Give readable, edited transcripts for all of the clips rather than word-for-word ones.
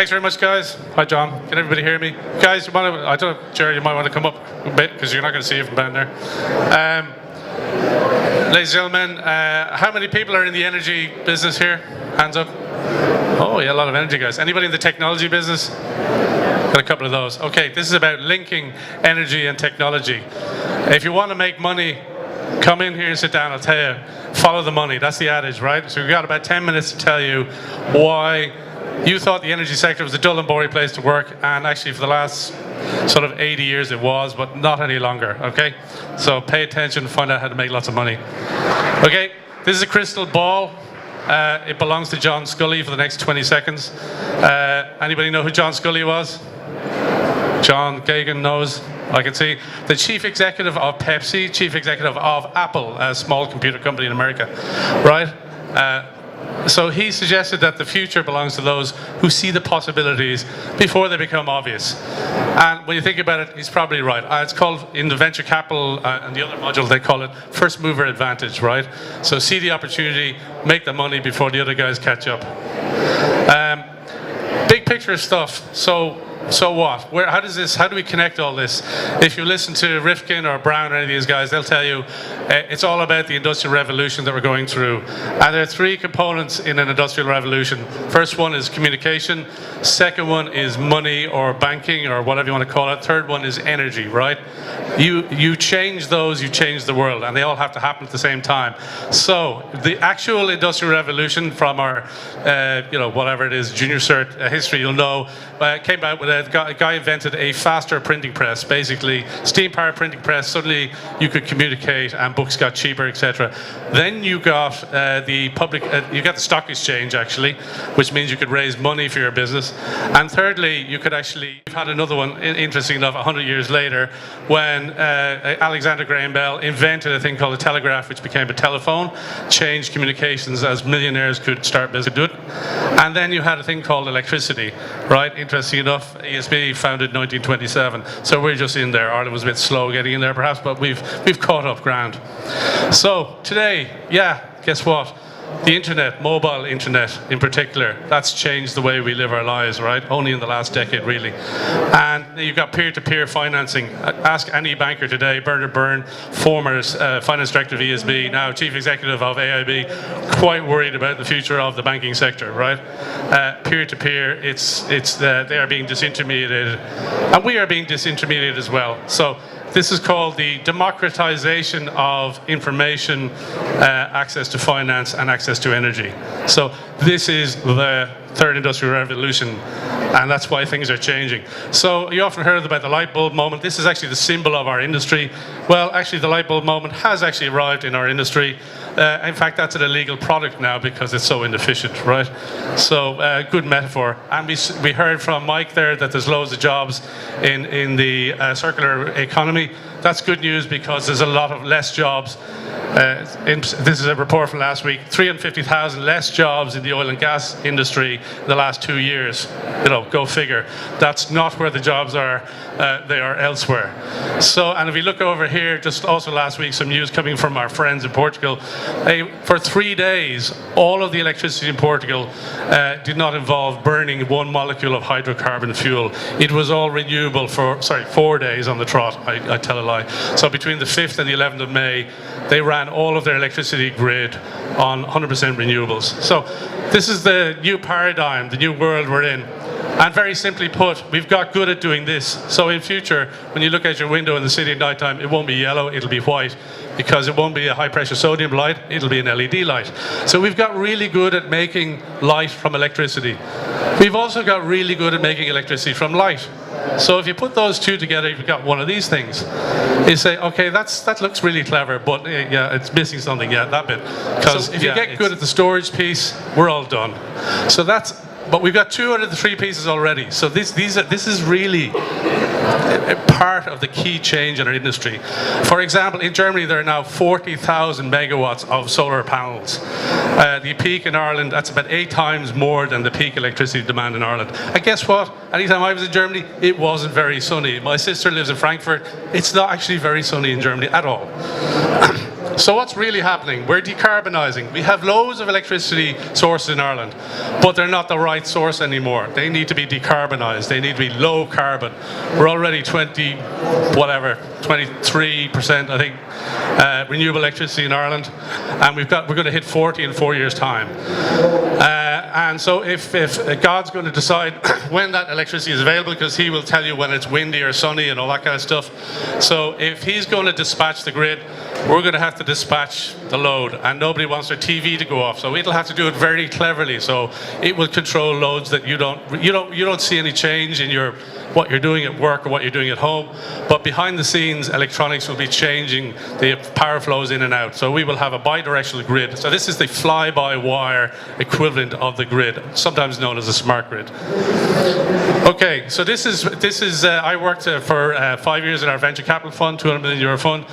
Thanks very much, guys. Hi, John. Can everybody hear me? Guys, I don't know, Jerry, you might want to come up a bit because you're not going to see it from down there. Ladies and gentlemen, how many people are in the energy business here? Hands up. Oh, yeah, a lot of energy guys. Anybody in the technology business? Got a couple of those. Okay, this is about linking energy and technology. If you want to make money, come in here and sit down. I'll tell you, follow the money. That's the adage, right? So we've got about 10 minutes to tell you why you thought the energy sector was a dull and boring place to work, and actually for the last sort of 80 years it was, but not any longer, okay? So pay attention and find out how to make lots of money. Okay, this is a crystal ball. It belongs to John Scully for the next 20 seconds. Anybody know who John Scully was? John Gagan knows, I can see. The chief executive of Pepsi, chief executive of Apple, a small computer company in America, right? So he suggested that the future belongs to those who see the possibilities before they become obvious. And when you think about it, he's probably right. It's called, in the venture capital and the other module, they call it first mover advantage, right? So see the opportunity, make the money before the other guys catch up. Big picture stuff. So what? How do we connect all this? If you listen to Rifkin or Brown or any of these guys, they'll tell you it's all about the industrial revolution that we're going through. And there are three components in an industrial revolution. First one is communication. Second one is money or banking or whatever you want to call it. Third one is energy, right? You change those, you change the world, and they all have to happen at the same time. So the actual industrial revolution from our, whatever it is, junior cert history, you'll know, came out with a guy invented a faster printing press, basically steam powered printing press. Suddenly you could communicate and books got cheaper, etc. Then you got you got the stock exchange actually, which means you could raise money for your business. And thirdly, you could actually, we've had another one, interesting enough, 100 years later, when Alexander Graham Bell invented a thing called a telegraph, which became a telephone, changed communications as millionaires could start business, do it. And then you had a thing called electricity, right? Interesting enough, ESB founded in 1927, so we're just in there. Ireland was a bit slow getting in there perhaps, but we've caught up ground. So today, yeah, guess what? The internet, mobile internet in particular, that's changed the way we live our lives, right? Only in the last decade, really. And you've got peer-to-peer financing. Ask any banker today, Bernard Byrne, former finance director of ESB, now chief executive of AIB, quite worried about the future of the banking sector, right? Peer-to-peer, they are being disintermediated, and we are being disintermediated as well. So this is called the democratization of information, access to finance and access to energy. So this is the third industrial revolution, and that's why things are changing. So you often heard about the light bulb moment. This is actually the symbol of our industry. Well, actually the light bulb moment has actually arrived in our industry. In fact, that's an illegal product now because it's so inefficient, right? So good metaphor. And we heard from Mike there that there's loads of jobs in the circular economy. That's good news because there's a lot of less jobs. This is a report from last week. 350,000 less jobs in the oil and gas industry in the last 2 years. Go figure. That's not where the jobs are. They are elsewhere. So, and if we look over here, just also last week, some news coming from our friends in Portugal. For 3 days, all of the electricity in Portugal did not involve burning one molecule of hydrocarbon fuel. It was all renewable for, 4 days on the trot. I tell a lie. So between the 5th and the 11th of May, they ran all of their electricity grid on 100% renewables. So this is the new paradigm, the new world we're in. And very simply put, we've got good at doing this. So in future, when you look out your window in the city at night time, it won't be yellow, it'll be white, because it won't be a high pressure sodium light, it'll be an LED light. So we've got really good at making light from electricity. We've also got really good at making electricity from light. So if you put those two together, you've got one of these things. You say, okay, that looks really clever, but yeah, it's missing something, yeah, that bit. Because if you get good at the storage piece, we're all done. So but we've got 2 out of the 3 pieces already. So this is really a part of the key change in our industry. For example, in Germany there are now 40,000 megawatts of solar panels. The peak in Ireland, that's about 8 times more than the peak electricity demand in Ireland. And guess what? Anytime I was in Germany, it wasn't very sunny. My sister lives in Frankfurt. It's not actually very sunny in Germany at all. So what's really happening? We're decarbonising. We have loads of electricity sources in Ireland, but they're not the right source anymore. They need to be decarbonised. They need to be low carbon. We're already 23%, I think, renewable electricity in Ireland, and we're going to hit 40 in 4 years' time. And so if God's going to decide when that electricity is available, because he will tell you when it's windy or sunny and all that kind of stuff. So if he's going to dispatch the grid, we're going to have to dispatch the load, and nobody wants their TV to go off. So it'll have to do it very cleverly. So it will control loads that you don't see any change in what you're doing at work or what you're doing at home, but behind the scenes electronics will be changing the power flows in and out. So we will have a bi-directional grid. So this is the fly-by-wire equivalent of the grid, sometimes known as a smart grid. Okay, so this is I worked for 5 years in our venture capital fund, €200 million fund,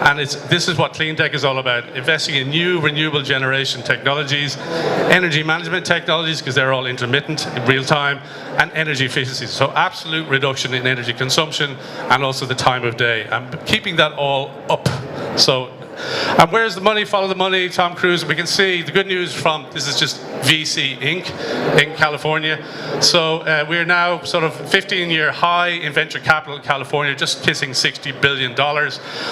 and this is what clean tech is all about: investing in new renewable generation technologies, energy management technologies, because they're all intermittent in real time, and energy efficiency. So absolute reduction in energy consumption and also the time of day, and keeping that all up. So, and where's the money? Follow the money. Tom Cruise. We can see the good news from this is just VC Inc. in California. So we're now sort of 15-year high in venture capital in California, just kissing $60 billion.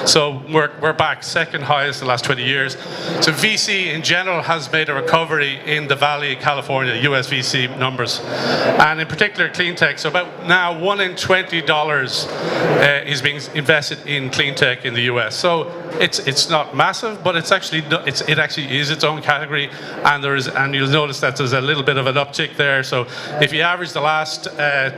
So we're back second highest in the last 20 years. So VC in general has made a recovery in the Valley, California, US VC numbers, and in particular clean tech. So about now $1 in $20 is being invested in clean tech in the US. So it's not massive, but it actually is its own category, and you'll notice that there's a little bit of an uptick there. So if you average the last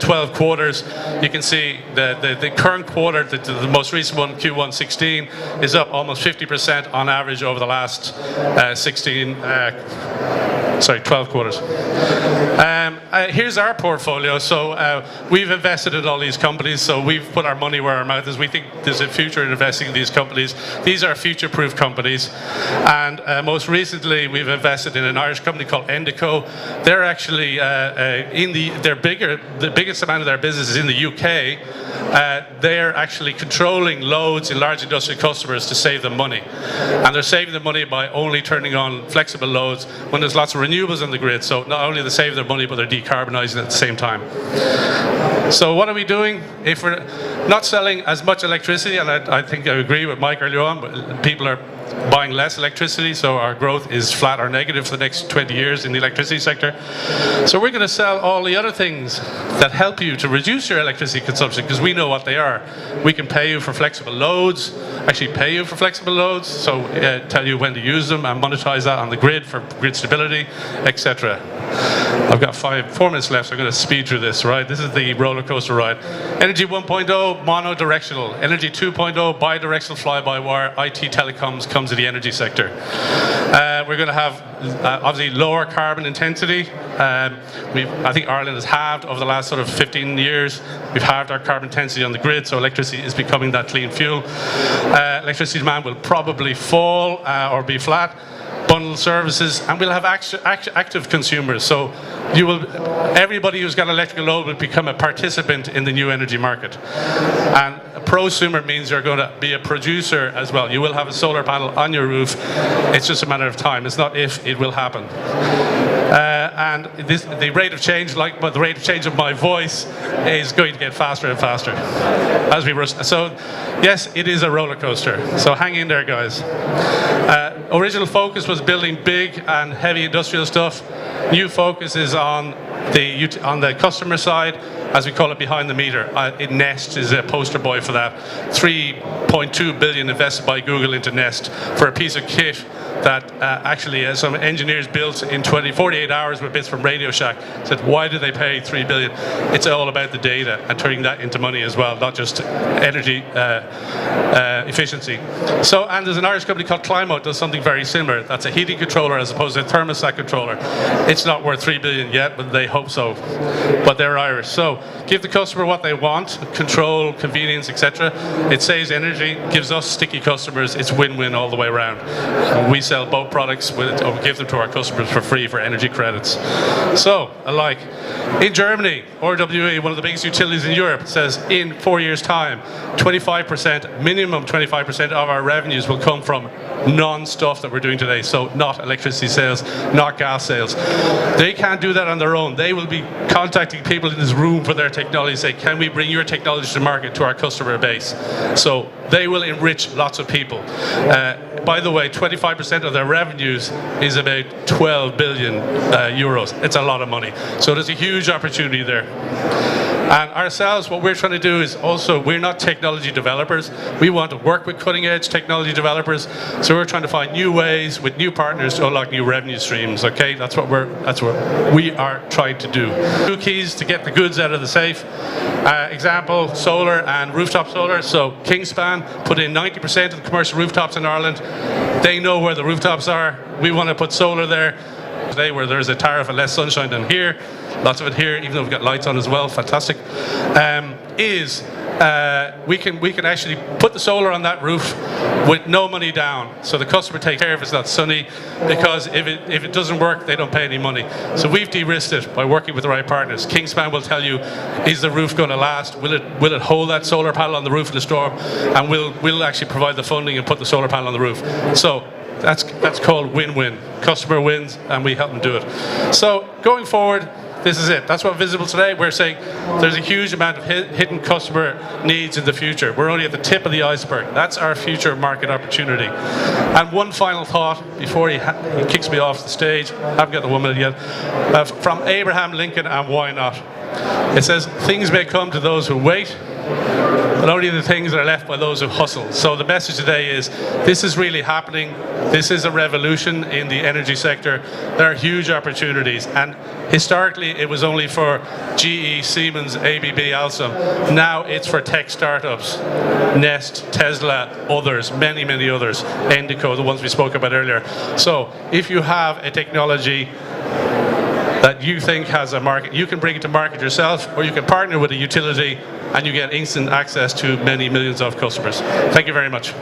12 quarters, you can see the current quarter, the most recent one, Q1 16, is up almost 50% on average over the last 12 quarters. Here's our portfolio. So we've invested in all these companies, so we've put our money where our mouth is. We think there's a future in investing in these companies. These are future-proof companies, and most recently we've invested in an Irish company called Endico. They're actually the biggest amount of their business is in the UK. They're actually controlling loads in large industrial customers to save them money, and they're saving them money by only turning on flexible loads when there's lots of renewables on the grid. So not only they save their money, but they're decarbonising at the same time. So what are we doing? If we're not selling as much electricity, and I think I agree with Mike earlier on, but people are buying less electricity, so our growth is flat or negative for the next 20 years in the electricity sector. So we're going to sell all the other things that help you to reduce your electricity consumption, because we know what they are. We can pay you for flexible loads, so tell you when to use them and monetize that on the grid for grid stability, etc. I've got 4 minutes left, so I'm going to speed through this, right? This is the roller coaster ride. Energy 1.0, monodirectional. Energy 2.0, bi-directional fly-by-wire. IT telecoms comes to the energy sector. We're going to have obviously lower carbon intensity. I think Ireland has halved over the last sort of 15 years. We've halved our carbon intensity on the grid, so electricity is becoming that clean fuel. Electricity demand will probably fall or be flat. Bundled services, and we'll have active consumers. So everybody who's got electrical load will become a participant in the new energy market. And a prosumer means you're going to be a producer as well. You will have a solar panel on your roof. It's just a matter of time. It's not if, it will happen. And the rate of change, the rate of change of my voice, is going to get faster and faster as we rush. So yes, it is a roller coaster. So hang in there, guys. Original focus was building big and heavy industrial stuff. New focus is on the customer side, as we call it, behind the meter. Nest is a poster boy for that. $3.2 billion invested by Google into Nest for a piece of kit that actually some engineers built in 48 hours with bits from Radio Shack. Said, why do they pay $3 billion? It's all about the data and turning that into money as well, not just energy efficiency. So, and there's an Irish company called Climo that does something very similar. That's a heating controller as opposed to a thermostat controller. It's not worth $3 billion yet, but they hope so. But they're Irish. So give the customer what they want, control, convenience, etc. It saves energy, gives us sticky customers. It's win-win all the way around. We sell both products or give them to our customers for free for energy credits. So, alike. In Germany, RWE, one of the biggest utilities in Europe, says in 4 years' time, 25%, minimum 25% of our revenues will come from non-stuff that we're doing today. So not electricity sales, not gas sales. They can't do that on their own. They will be contacting people in this room for their technology, say, can we bring your technology to market to our customer base? So they will enrich lots of people. By the way, 25% of their revenues is about 12 billion euros. It's a lot of money. So there's a huge opportunity there. And ourselves, what we're trying to do is also, we're not technology developers. We want to work with cutting edge technology developers. So we're trying to find new ways with new partners to unlock new revenue streams, okay? That's what we are trying to do. 2 keys to get the goods out of the safe. Example, solar and rooftop solar. So Kingspan put in 90% of the commercial rooftops in Ireland. They know where the rooftops are. We want to put solar there. Today where there's a tariff and less sunshine than here, lots of it here, even though we've got lights on as well, fantastic, we can actually put the solar on that roof with no money down. So the customer takes care if it's not sunny, because if it doesn't work, they don't pay any money. So we've de-risked it by working with the right partners. Kingspan will tell you, is the roof going to last? Will it hold that solar panel on the roof in the storm? And we'll actually provide the funding and put the solar panel on the roof. So that's called win-win. Customer wins and we help them do it. So going forward, this is it. That's what Visible today. We're saying there's a huge amount of hidden customer needs in the future. We're only at the tip of the iceberg. That's our future market opportunity. And one final thought before he kicks me off the stage. I haven't got the 1 minute yet. From Abraham Lincoln and Why Not? It says, things may come to those who wait, but only the things that are left by those who hustle. So the message today is, this is really happening. This is a revolution in the energy sector. There are huge opportunities. And historically, it was only for GE, Siemens, ABB, Alstom. Now it's for tech startups. Nest, Tesla, others, many, many others. Endico, the ones we spoke about earlier. So if you have a technology that you think has a market, you can bring it to market yourself, or you can partner with a utility and you get instant access to many millions of customers. Thank you very much.